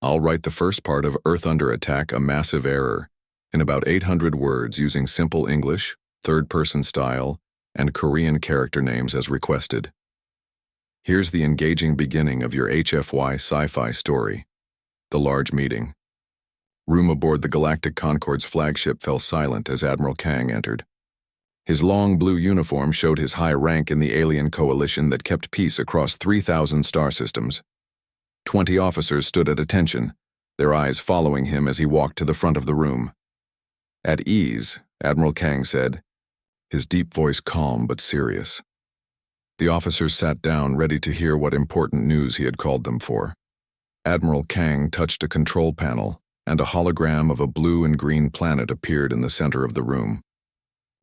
I'll write the first part of Earth Under Attack, A Massive Error, in about 800 words using simple English, third-person style, and Korean character names as requested. Here's the engaging beginning of your HFY Sci-Fi story. The large meeting. Room aboard the Galactic Concorde's flagship fell silent as Admiral Kang entered. His long blue uniform showed his high rank in the alien coalition that kept peace across 3,000 star systems. 20 officers stood at attention, their eyes following him as he walked to the front of the room. At ease, Admiral Kang said, his deep voice calm but serious. The officers sat down, ready to hear what important news he had called them for. Admiral Kang touched a control panel, and a hologram of a blue and green planet appeared in the center of the room.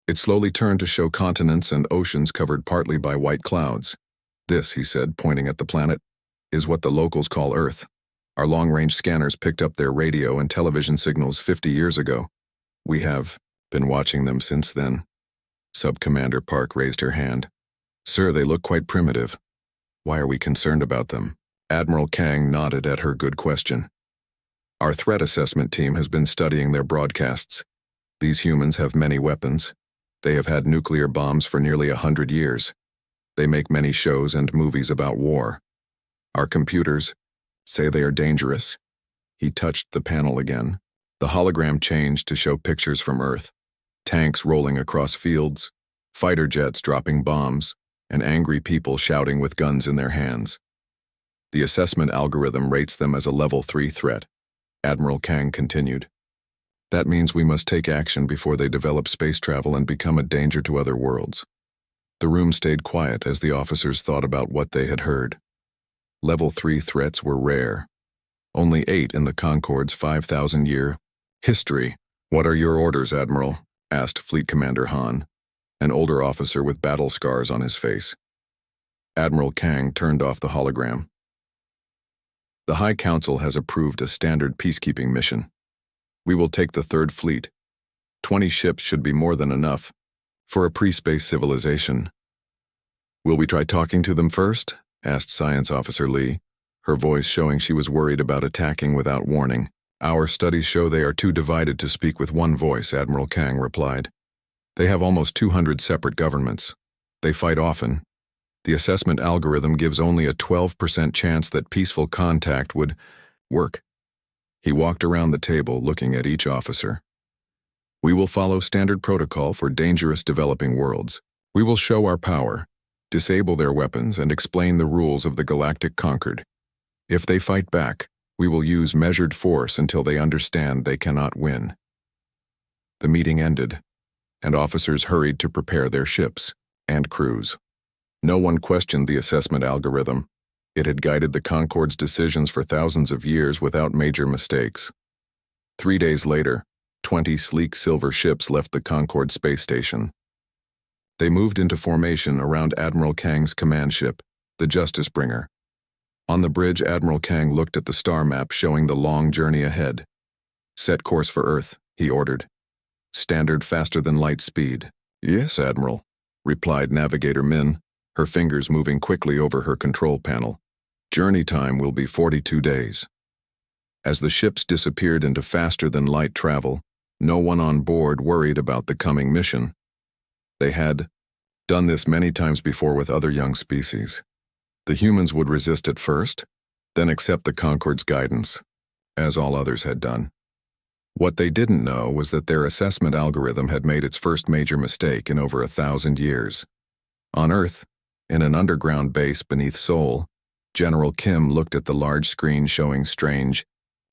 It slowly turned to show continents and oceans covered partly by white clouds. This, he said, pointing at the planet, is what the locals call Earth. Our long-range scanners picked up their radio and television signals 50 years ago. We have been watching them since then. Sub-Commander Park raised her hand. Sir, they look quite primitive. Why are we concerned about them? Admiral Kang nodded at her good question. Our threat assessment team has been studying their broadcasts. These humans have many weapons. They have had nuclear bombs for nearly 100 years. They make many shows and movies about war. Our computers say they are dangerous. He touched the panel again. The hologram changed to show pictures from Earth. Tanks rolling across fields, fighter jets dropping bombs, and angry people shouting with guns in their hands. The assessment algorithm rates them as a level 3 threat. Admiral Kang continued. That means we must take action before they develop space travel and become a danger to other worlds. The room stayed quiet as the officers thought about what they had heard. Level 3 threats were rare. Only 8 in the Concorde's 5,000-year history. What are your orders, Admiral? Asked Fleet Commander Han, an older officer with battle scars on his face. Admiral Kang turned off the hologram. The High Council has approved a standard peacekeeping mission. We will take the Third Fleet. 20 ships should be more than enough for a pre-space civilization. Will we try talking to them first? Asked Science Officer Lee, her voice showing she was worried about attacking without warning. Our studies show they are too divided to speak with one voice, Admiral Kang replied. They have almost 200 separate governments. They fight often. The assessment algorithm gives only a 12% chance that peaceful contact would work. He walked around the table, looking at each officer. We will follow standard protocol for dangerous developing worlds. We will show our power, disable their weapons, and explain the rules of the Galactic Concord. If they fight back, we will use measured force until they understand they cannot win. The meeting ended, and officers hurried to prepare their ships and crews. No one questioned the assessment algorithm. It had guided the Concorde's decisions for thousands of years without major mistakes. 3 days later, 20 sleek silver ships left the Concorde space station. They moved into formation around Admiral Kang's command ship, the Justice Bringer. On the bridge, Admiral Kang looked at the star map showing the long journey ahead. Set course for Earth, he ordered. Standard faster-than-light speed. Yes, Admiral, replied Navigator Min, her fingers moving quickly over her control panel. Journey time will be 42 days. As the ships disappeared into faster-than-light travel, no one on board worried about the coming mission. They had done this many times before with other young species. The humans would resist at first, then accept the Concorde's guidance, as all others had done. What they didn't know was that their assessment algorithm had made its first major mistake in over 1,000 years. On Earth, in an underground base beneath Seoul, General Kim looked at the large screen showing strange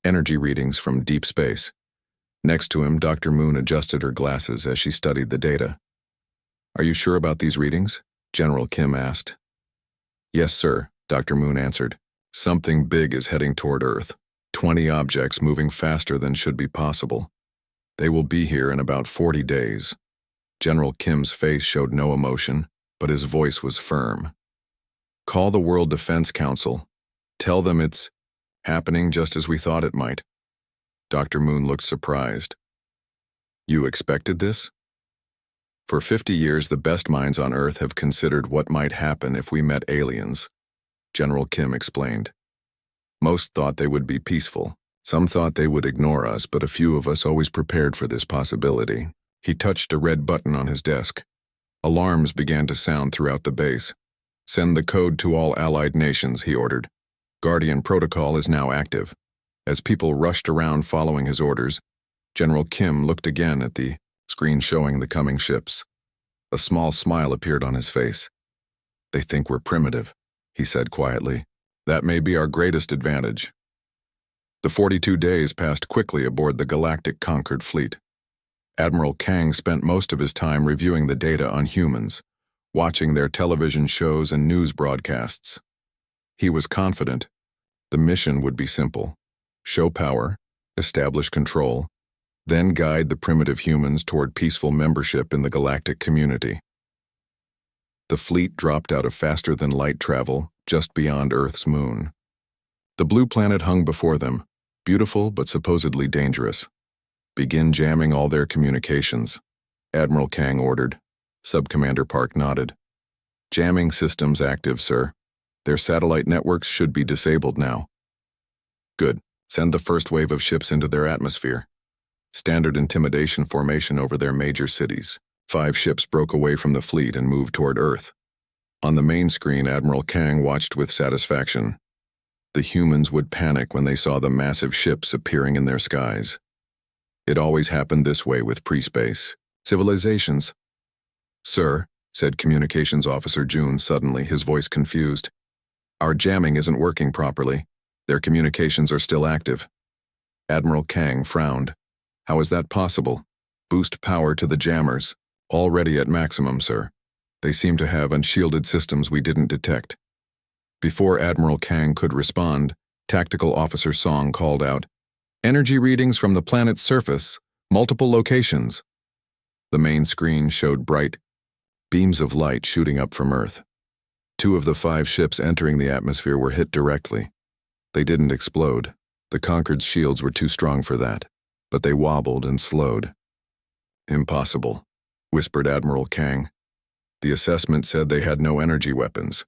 energy readings from deep space. Next to him, Dr. Moon adjusted her glasses as she studied the data. Are you sure about these readings? General Kim asked. Yes, sir, Dr. Moon answered. Something big is heading toward Earth. 20 objects moving faster than should be possible. They will be here in about 40 days. General Kim's face showed no emotion, but his voice was firm. Call the World Defense Council. Tell them it's happening just as we thought it might. Dr. Moon looked surprised. You expected this? For 50 years, the best minds on Earth have considered what might happen if we met aliens, General Kim explained. Most thought they would be peaceful, Some thought they would ignore us, but a few of us always prepared for this possibility. He touched a red button on his desk. Alarms began to sound throughout the base. Send the code to all allied nations, he ordered. Guardian protocol is now active. As people rushed around following his orders, General Kim looked again at the screen showing the coming ships. A small smile appeared on his face. They think we're primitive, he said quietly. That may be our greatest advantage. The 42 days passed quickly aboard the Galactic Conquered fleet. Admiral Kang spent most of his time reviewing the data on humans, watching their television shows and news broadcasts. He was confident. The mission would be simple. Show power, establish control, then guide the primitive humans toward peaceful membership in the galactic community. The fleet dropped out of faster-than-light travel just beyond Earth's moon. The blue planet hung before them, beautiful but supposedly dangerous. Begin jamming all their communications, Admiral Kang ordered. Subcommander Park nodded. Jamming systems active, sir. Their satellite networks should be disabled now. Good. Send the first wave of ships into their atmosphere. Standard intimidation formation over their major cities. 5 ships broke away from the fleet and moved toward Earth. On the main screen, Admiral Kang watched with satisfaction. The humans would panic when they saw the massive ships appearing in their skies. It always happened this way with pre-space civilizations. Sir, said Communications Officer June suddenly, his voice confused. Our jamming isn't working properly. Their communications are still active. Admiral Kang frowned. How is that possible? Boost power to the jammers. Already at maximum, sir. They seem to have unshielded systems we didn't detect. Before Admiral Kang could respond, Tactical Officer Song called out, Energy readings from the planet's surface, multiple locations. The main screen showed bright beams of light shooting up from Earth. 2 of the 5 ships entering the atmosphere were hit directly. They didn't explode. The Conquered's shields were too strong for that, but they wobbled and slowed. Impossible, whispered Admiral Kang. The assessment said they had no energy weapons.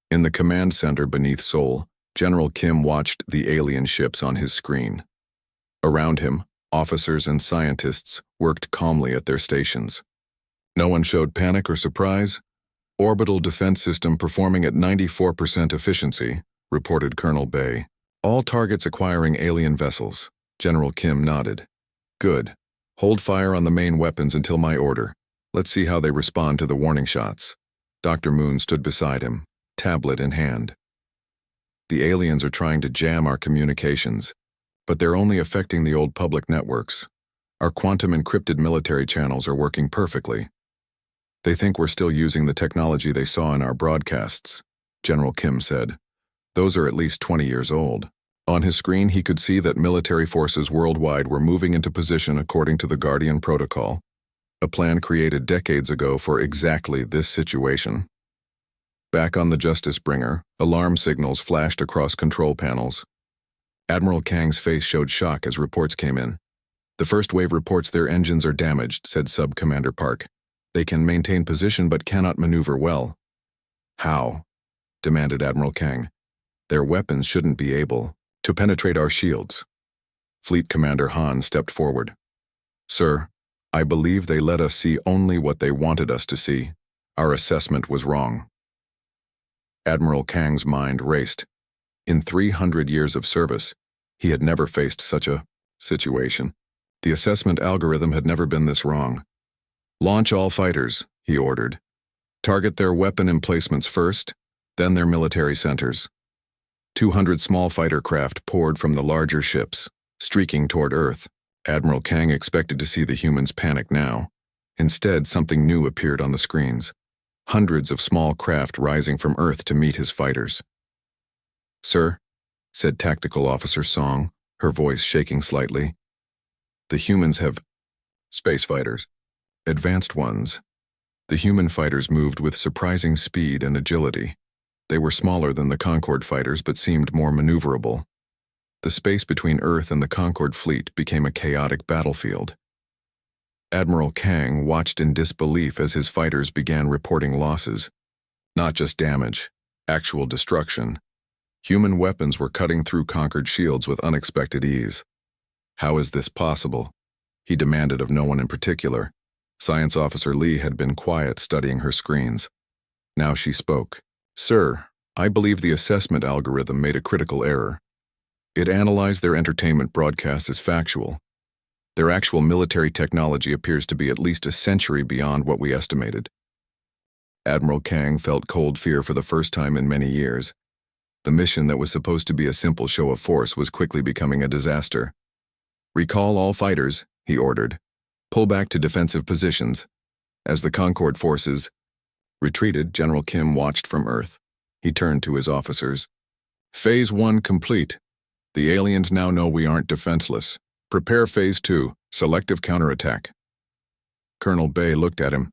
In the command center beneath Seoul, General Kim watched the alien ships on his screen. Around him, officers and scientists worked calmly at their stations. No one showed panic or surprise. Orbital defense system performing at 94% efficiency, reported Colonel Bay. All targets acquiring alien vessels. General Kim nodded. Good. Hold fire on the main weapons until my order. Let's see how they respond to the warning shots. Dr. Moon stood beside him, tablet in hand. The aliens are trying to jam our communications, but they're only affecting the old public networks. Our quantum encrypted military channels are working perfectly. They think we're still using the technology they saw in our broadcasts, General Kim said. Those are at least 20 years old. On his screen, he could see that military forces worldwide were moving into position according to the Guardian Protocol, a plan created decades ago for exactly this situation. Back on the Justice Bringer, alarm signals flashed across control panels. Admiral Kang's face showed shock as reports came in. The first wave reports their engines are damaged, said Sub-Commander Park. They can maintain position but cannot maneuver well. How? Demanded Admiral Kang. Their weapons shouldn't be able to penetrate our shields. Fleet Commander Han stepped forward. Sir, I believe they let us see only what they wanted us to see. Our assessment was wrong. Admiral Kang's mind raced. In 300 years of service, he had never faced such a situation. The assessment algorithm had never been this wrong. Launch all fighters, he ordered. Target their weapon emplacements first, then their military centers. 200 small fighter craft poured from the larger ships, streaking toward Earth. Admiral Kang expected to see the humans panic now. Instead, something new appeared on the screens. Hundreds of small craft rising from Earth to meet his fighters. Sir, said Tactical Officer Song, her voice shaking slightly. The humans have space fighters. Advanced ones. The human fighters moved with surprising speed and agility. They were smaller than the Concorde fighters but seemed more maneuverable. The space between Earth and the Concorde fleet became a chaotic battlefield. Admiral Kang watched in disbelief as his fighters began reporting losses. Not just damage, actual destruction. Human weapons were cutting through conquered shields with unexpected ease. How is this possible? He demanded of no one in particular. Science Officer Lee had been quiet, studying her screens. Now she spoke. Sir, I believe the assessment algorithm made a critical error. It analyzed their entertainment broadcast as factual. Their actual military technology appears to be at least a century beyond what we estimated. Admiral Kang felt cold fear for the first time in many years. The mission that was supposed to be a simple show of force was quickly becoming a disaster. Recall all fighters, he ordered. Pull back to defensive positions. As the Concord forces retreated, General Kim watched from Earth. He turned to his officers. Phase 1 complete. The aliens now know we aren't defenseless. Prepare Phase 2, selective counterattack. Colonel Bay looked at him.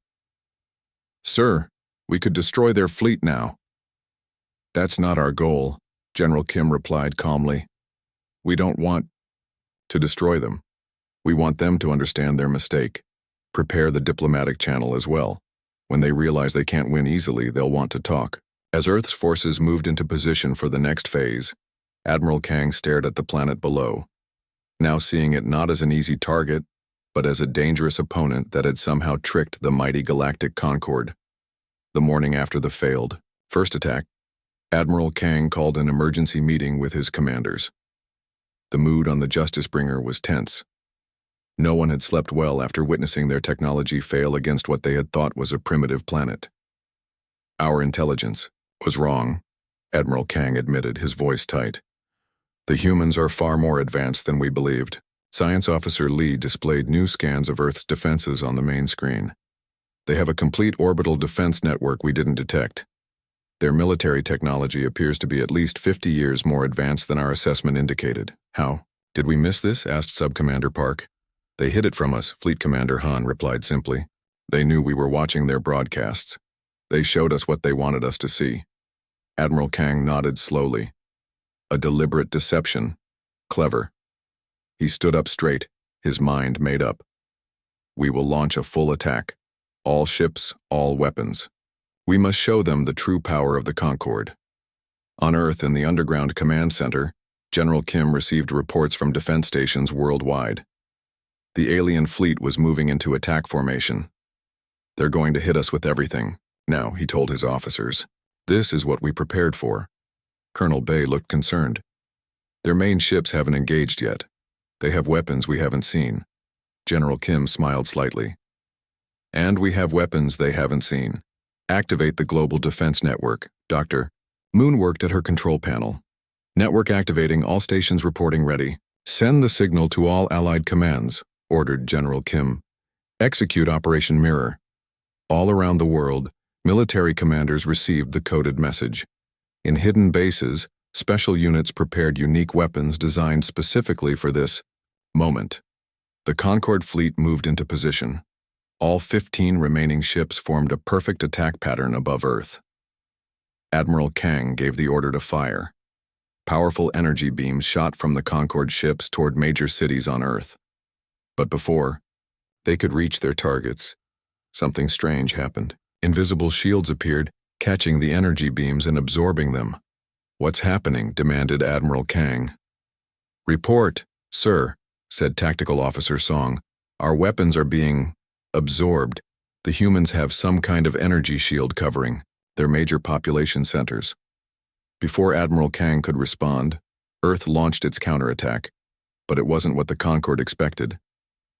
Sir, we could destroy their fleet now. That's not our goal, General Kim replied calmly. We don't want to destroy them. We want them to understand their mistake. Prepare the diplomatic channel as well. When they realize they can't win easily, they'll want to talk. As Earth's forces moved into position for the next phase, Admiral Kang stared at the planet below, now seeing it not as an easy target, but as a dangerous opponent that had somehow tricked the mighty Galactic Concord. The morning after the failed first attack, Admiral Kang called an emergency meeting with his commanders. The mood on the Justice Bringer was tense. No one had slept well after witnessing their technology fail against what they had thought was a primitive planet. Our intelligence was wrong, Admiral Kang admitted, his voice tight. The humans are far more advanced than we believed. Science Officer Lee displayed new scans of Earth's defenses on the main screen. They have a complete orbital defense network we didn't detect. Their military technology appears to be at least 50 years more advanced than our assessment indicated. How? Did we miss this? Asked Subcommander Park. They hid it from us, Fleet Commander Han replied simply. They knew we were watching their broadcasts. They showed us what they wanted us to see. Admiral Kang nodded slowly. A deliberate deception. Clever. He stood up straight, his mind made up. We will launch a full attack. All ships, all weapons. We must show them the true power of the Concord. On Earth, in the underground command center, General Kim received reports from defense stations worldwide. The alien fleet was moving into attack formation. They're going to hit us with everything. Now, he told his officers. This is what we prepared for. Colonel Bay looked concerned. Their main ships haven't engaged yet. They have weapons we haven't seen. General Kim smiled slightly. And we have weapons they haven't seen. Activate the Global Defense Network, Dr. Moon worked at her control panel. Network activating, all stations reporting ready. Send the signal to all Allied commands, ordered General Kim. Execute Operation Mirror. All around the world, military commanders received the coded message. In hidden bases, special units prepared unique weapons designed specifically for this moment. The Concord fleet moved into position. All 15 remaining ships formed a perfect attack pattern above Earth. Admiral Kang gave the order to fire. Powerful energy beams shot from the Concord ships toward major cities on Earth. But before they could reach their targets, something strange happened. Invisible shields appeared, catching the energy beams and absorbing them. What's happening? Demanded Admiral Kang. Report, sir, said Tactical Officer Song. Our weapons are being absorbed. The humans have some kind of energy shield covering their major population centers. Before Admiral Kang could respond, Earth launched its counterattack, but it wasn't what the Concord expected.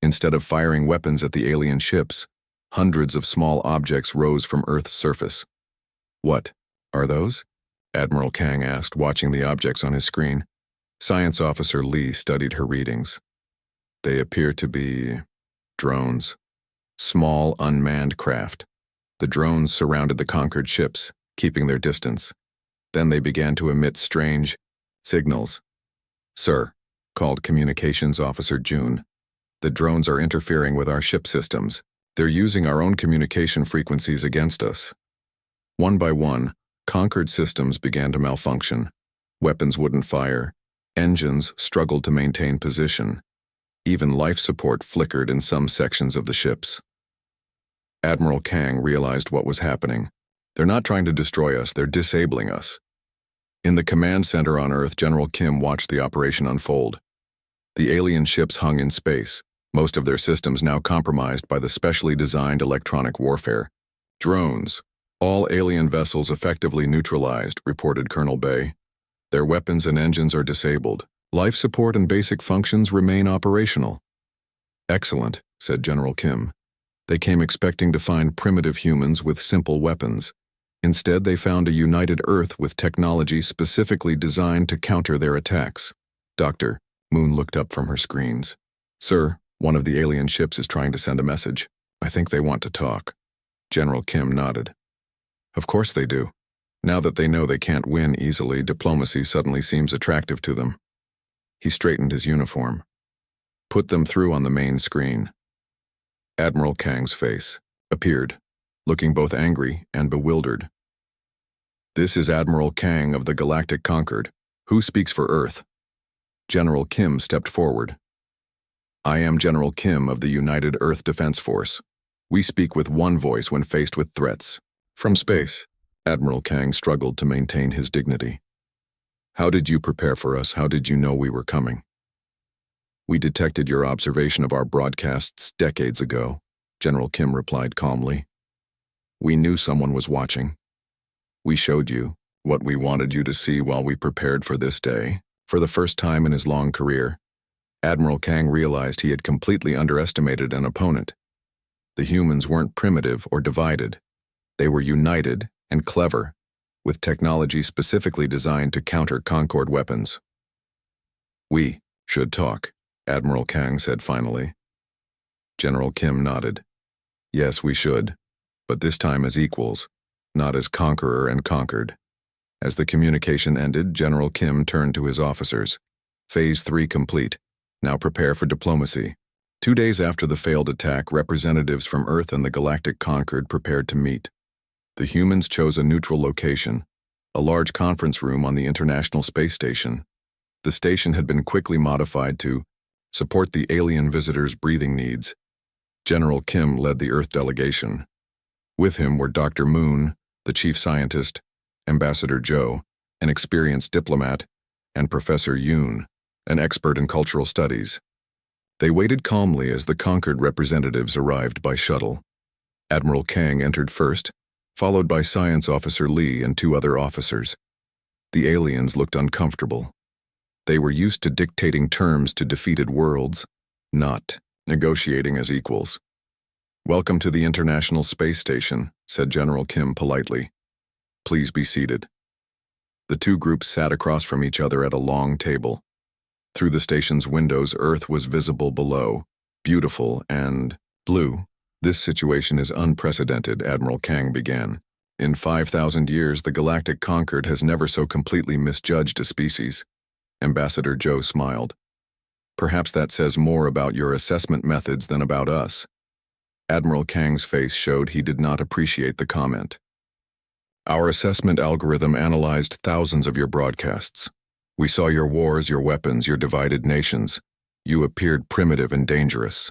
Instead of firing weapons at the alien ships, hundreds of small objects rose from Earth's surface. What are those? Admiral Kang asked, watching the objects on his screen. Science Officer Lee studied her readings. They appear to be drones. Small, unmanned craft. The drones surrounded the conquered ships, keeping their distance. Then they began to emit strange signals. Sir, called Communications Officer June. The drones are interfering with our ship systems. They're using our own communication frequencies against us. One by one, conquered systems began to malfunction. Weapons wouldn't fire. Engines struggled to maintain position. Even life support flickered in some sections of the ships. Admiral Kang realized what was happening. They're not trying to destroy us, they're disabling us. In the command center on Earth, General Kim watched the operation unfold. The alien ships hung in space, most of their systems now compromised by the specially designed electronic warfare. Drones. All alien vessels effectively neutralized, reported Colonel Bay. Their weapons and engines are disabled. Life support and basic functions remain operational. Excellent, said General Kim. They came expecting to find primitive humans with simple weapons. Instead, they found a united Earth with technology specifically designed to counter their attacks. Doctor, Moon looked up from her screens. Sir, one of the alien ships is trying to send a message. I think they want to talk. General Kim nodded. Of course they do. Now that they know they can't win easily, diplomacy suddenly seems attractive to them. He straightened his uniform. Put them through on the main screen. Admiral Kang's face appeared, looking both angry and bewildered. This is Admiral Kang of the Galactic Concord. Who speaks for Earth? General Kim stepped forward. I am General Kim of the United Earth Defense Force. We speak with one voice when faced with threats. From space, Admiral Kang struggled to maintain his dignity. How did you prepare for us? How did you know we were coming? We detected your observation of our broadcasts decades ago, General Kim replied calmly. We knew someone was watching. We showed you what we wanted you to see while we prepared for this day. For the first time in his long career, Admiral Kang realized he had completely underestimated an opponent. The humans weren't primitive or divided. They were united and clever, with technology specifically designed to counter Concord weapons. We should talk, Admiral Kang said finally. General Kim nodded. Yes, we should, but this time as equals, not as conqueror and conquered. As the communication ended, General Kim turned to his officers. Phase 3 complete. Now prepare for diplomacy. 2 days after the failed attack, representatives from Earth and the Galactic Concord prepared to meet. The humans chose a neutral location, a large conference room on the International Space Station. The station had been quickly modified to support the alien visitors' breathing needs. General Kim led the Earth delegation. With him were Dr. Moon, the chief scientist, Ambassador Joe, an experienced diplomat, and Professor Yoon, an expert in cultural studies. They waited calmly as the Concord representatives arrived by shuttle. Admiral Kang entered first, followed by Science Officer Lee and 2 other officers. The aliens looked uncomfortable. They were used to dictating terms to defeated worlds, not negotiating as equals. Welcome to the International Space Station, said General Kim politely. Please be seated. The 2 groups sat across from each other at a long table. Through the station's windows, Earth was visible below, beautiful and blue. This situation is unprecedented, Admiral Kang began. In 5,000 years, the Galactic Concord has never so completely misjudged a species. Ambassador Joe smiled. Perhaps that says more about your assessment methods than about us. Admiral Kang's face showed he did not appreciate the comment. Our assessment algorithm analyzed thousands of your broadcasts. We saw your wars, your weapons, your divided nations. You appeared primitive and dangerous.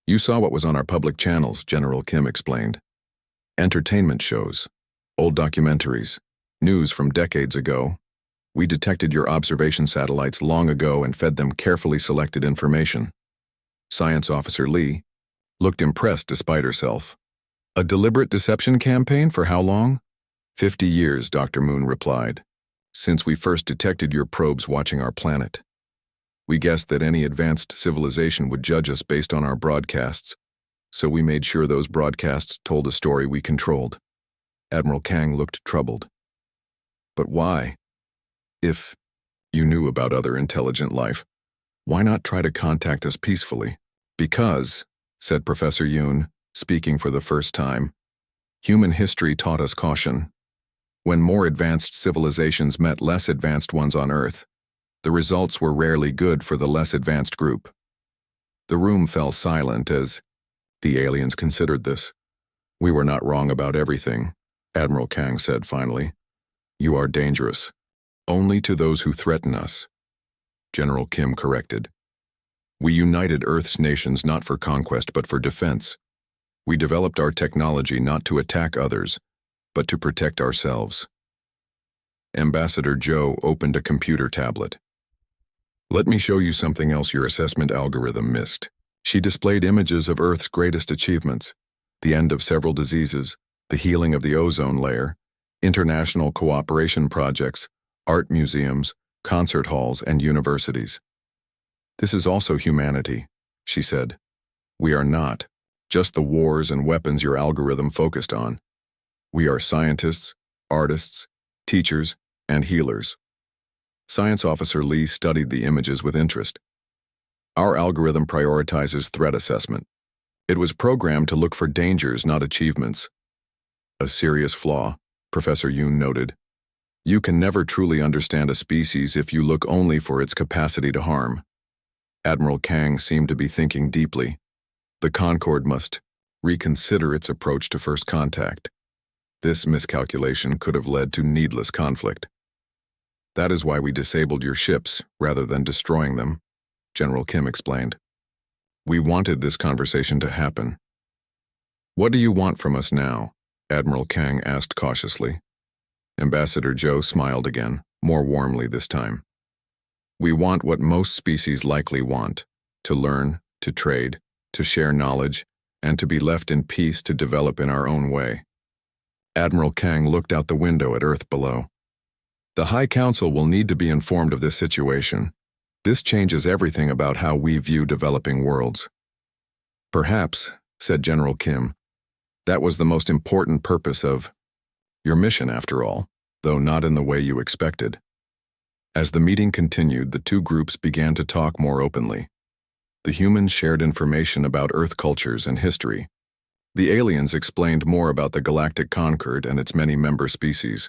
You saw what was on our public channels, General Kim explained. Entertainment shows, old documentaries, news from decades ago. We detected your observation satellites long ago and fed them carefully selected information. Science Officer Lee looked impressed despite herself. A deliberate deception campaign for how long? 50 years, Dr. Moon replied. Since we first detected your probes watching our planet. We guessed that any advanced civilization would judge us based on our broadcasts, so we made sure those broadcasts told a story we controlled. Admiral Kang looked troubled. But why? If you knew about other intelligent life, why not try to contact us peacefully? Because, said Professor Yoon, speaking for the first time, human history taught us caution. When more advanced civilizations met less advanced ones on Earth, the results were rarely good for the less advanced group. The room fell silent as the aliens considered this. We were not wrong about everything, Admiral Kang said finally. You are dangerous. Only to those who threaten us. General Kim corrected. We united Earth's nations not for conquest but for defense. We developed our technology not to attack others, but to protect ourselves. Ambassador Joe opened a computer tablet. Let me show you something else your assessment algorithm missed. She displayed images of Earth's greatest achievements, the end of several diseases, the healing of the ozone layer, international cooperation projects, art museums, concert halls, and universities. This is also humanity, she said. We are not just the wars and weapons your algorithm focused on. We are scientists, artists, teachers, and healers. Science Officer Lee studied the images with interest. Our algorithm prioritizes threat assessment. It was programmed to look for dangers, not achievements. A serious flaw, Professor Yoon noted. You can never truly understand a species if you look only for its capacity to harm. Admiral Kang seemed to be thinking deeply. The Concorde must reconsider its approach to first contact. This miscalculation could have led to needless conflict. That is why we disabled your ships rather than destroying them, General Kim explained. We wanted this conversation to happen. What do you want from us now? Admiral Kang asked cautiously. Ambassador Joe smiled again, more warmly this time. We want what most species likely want, to learn, to trade, to share knowledge, and to be left in peace to develop in our own way. Admiral Kang looked out the window at Earth below. The High Council will need to be informed of this situation. This changes everything about how we view developing worlds. Perhaps, said General Kim, that was the most important purpose of your mission after all, though not in the way you expected. As the meeting continued, the two groups began to talk more openly. The humans shared information about Earth cultures and history. The aliens explained more about the Galactic Concorde and its many member species.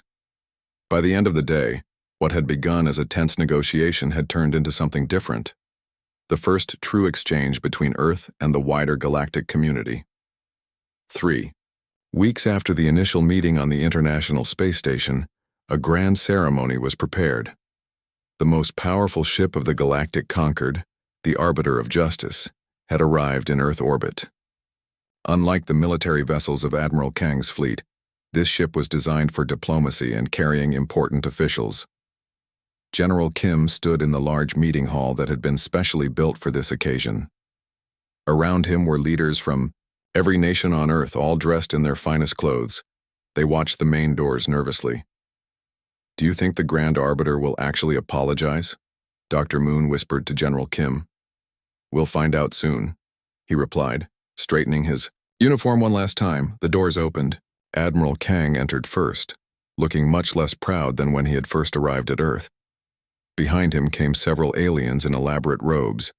By the end of the day, what had begun as a tense negotiation had turned into something different. The first true exchange between Earth and the wider galactic community. 3. Weeks after the initial meeting on the International Space Station, a grand ceremony was prepared. The most powerful ship of the Galactic Concorde, the Arbiter of Justice, had arrived in Earth orbit. Unlike the military vessels of Admiral Kang's fleet, this ship was designed for diplomacy and carrying important officials. General Kim stood in the large meeting hall that had been specially built for this occasion. Around him were leaders from every nation on Earth, all dressed in their finest clothes. They watched the main doors nervously. Do you think the Grand Arbiter will actually apologize? Dr. Moon whispered to General Kim. We'll find out soon, he replied, straightening his uniform one last time. The doors opened. Admiral Kang entered first, looking much less proud than when he had first arrived at Earth. Behind him came several aliens in elaborate robes.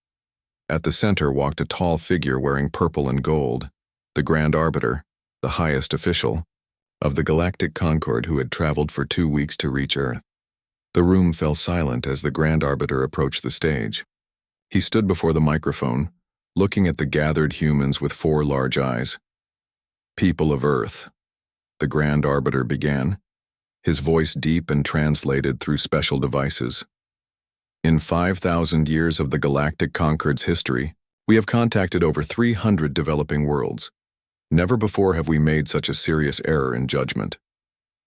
At the center walked a tall figure wearing purple and gold, the Grand Arbiter, the highest official, of the Galactic Concorde who had traveled for 2 weeks to reach Earth. The room fell silent as the Grand Arbiter approached the stage. He stood before the microphone, looking at the gathered humans with 4 large eyes. People of Earth, the Grand Arbiter began, his voice deep and translated through special devices. In 5,000 years of the Galactic Concorde's history, we have contacted over 300 developing worlds. Never before have we made such a serious error in judgment.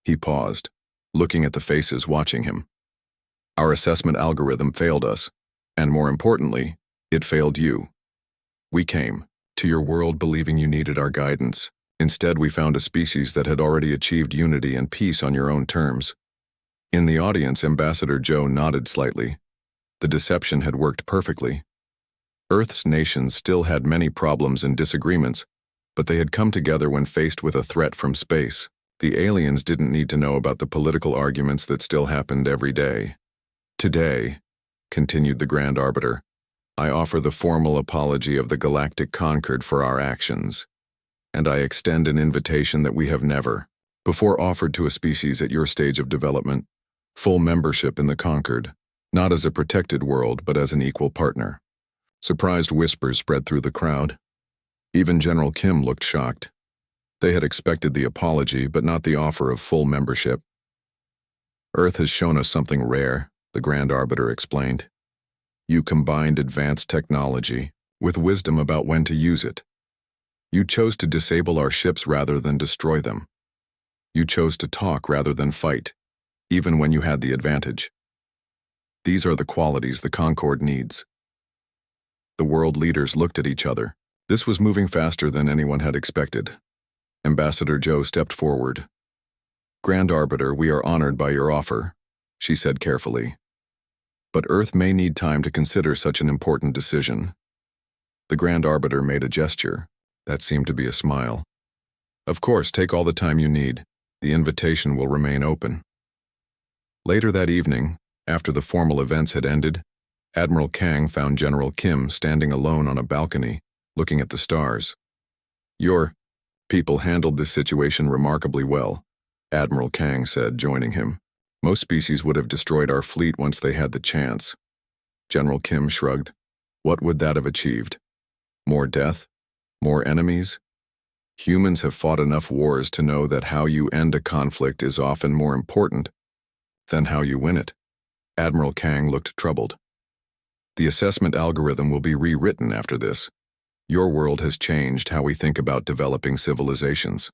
He paused, looking at the faces watching him. Our assessment algorithm failed us, and more importantly, it failed you. We came to your world believing you needed our guidance. Instead, we found a species that had already achieved unity and peace on your own terms. In the audience, Ambassador Joe nodded slightly. The deception had worked perfectly. Earth's nations still had many problems and disagreements, but they had come together when faced with a threat from space. The aliens didn't need to know about the political arguments that still happened every day. Today, continued the Grand Arbiter, I offer the formal apology of the Galactic Concorde for our actions, and I extend an invitation that we have never before offered to a species at your stage of development, full membership in the Concorde, not as a protected world but as an equal partner. Surprised whispers spread through the crowd. Even General Kim looked shocked. They had expected the apology, but not the offer of full membership. Earth has shown us something rare, the Grand Arbiter explained. You combined advanced technology with wisdom about when to use it. You chose to disable our ships rather than destroy them. You chose to talk rather than fight. even when you had the advantage. These are the qualities the Concord needs. The world leaders looked at each other. This was moving faster than anyone had expected. Ambassador Joe stepped forward. "Grand Arbiter, we are honored by your offer," she said carefully. "But Earth may need time to consider such an important decision." The Grand Arbiter made a gesture. That seemed to be a smile. "Of course, take all the time you need. The invitation will remain open." Later that evening, after the formal events had ended, Admiral Kang found General Kim standing alone on a balcony, looking at the stars. "Your people handled this situation remarkably well," Admiral Kang said, joining him. "Most species would have destroyed our fleet once they had the chance." General Kim shrugged. What would that have achieved? More death? More enemies? Humans have fought enough wars to know that how you end a conflict is often more important than how you win it. Admiral Kang looked troubled. "The assessment algorithm will be rewritten after this. Your world has changed how we think about developing civilizations."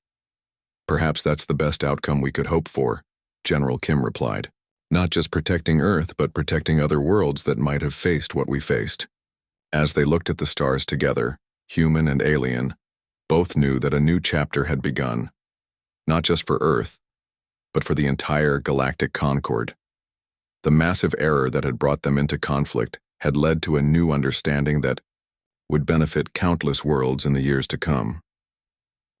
"Perhaps that's the best outcome we could hope for," General Kim replied. "Not just protecting Earth, but protecting other worlds that might have faced what we faced." As they looked at the stars together, human and alien, both knew that a new chapter had begun. Not just for Earth, but for the entire galactic concord. The massive error that had brought them into conflict had led to a new understanding that would benefit countless worlds in the years to come.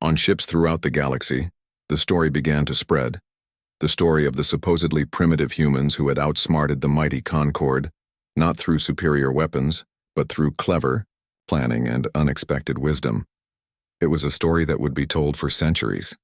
On ships throughout the galaxy, the story began to spread. The story of the supposedly primitive humans who had outsmarted the mighty Concord, not through superior weapons, but through clever planning and unexpected wisdom. It was a story that would be told for centuries.